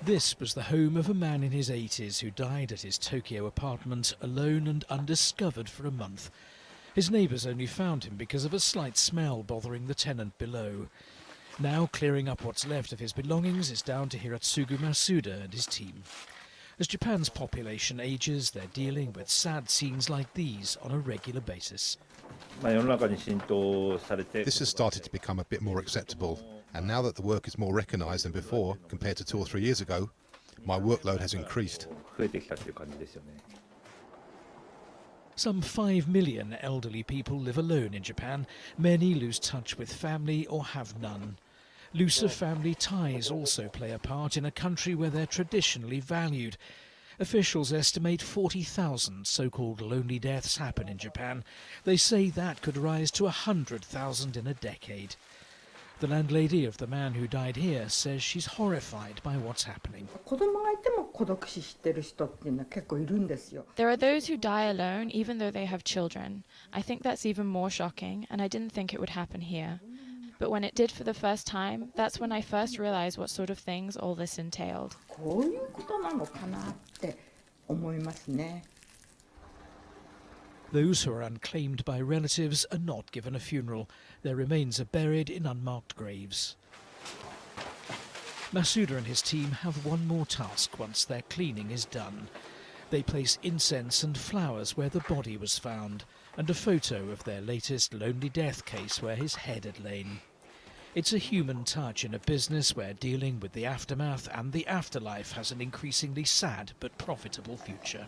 This was the home of a man in his 80s who died at his Tokyo apartment alone and undiscovered for a month. His neighbours only found him because of a slight smell bothering the tenant below. Now clearing up what's left of his belongings is down to Hiratsugu Masuda and his team. As Japan's population ages, they're dealing with sad scenes like these on a regular basis. This has started to become a bit more acceptable, and now that the work is more recognised than before, compared to 2 or 3 years ago, my workload has increased. Some 5 million elderly people live alone in Japan. Many lose touch with family or have none. Looser family ties also play a part in a country where they're traditionally valued. Officials estimate 40,000 so-called lonely deaths happen in Japan. They say that could rise to 100,000 in a decade. The landlady of the man who died here says she's horrified by what's happening. There are those who die alone even though they have children. I think that's even more shocking, and I didn't think it would happen here. But when it did for the first time, that's when I first realized what sort of things all this entailed. Those who are unclaimed by relatives are not given a funeral. Their remains are buried in unmarked graves. Masuda and his team have one more task once their cleaning is done. They place incense and flowers where the body was found, and a photo of their latest lonely death case where his head had lain. It's a human touch in a business where dealing with the aftermath and the afterlife has an increasingly sad but profitable future.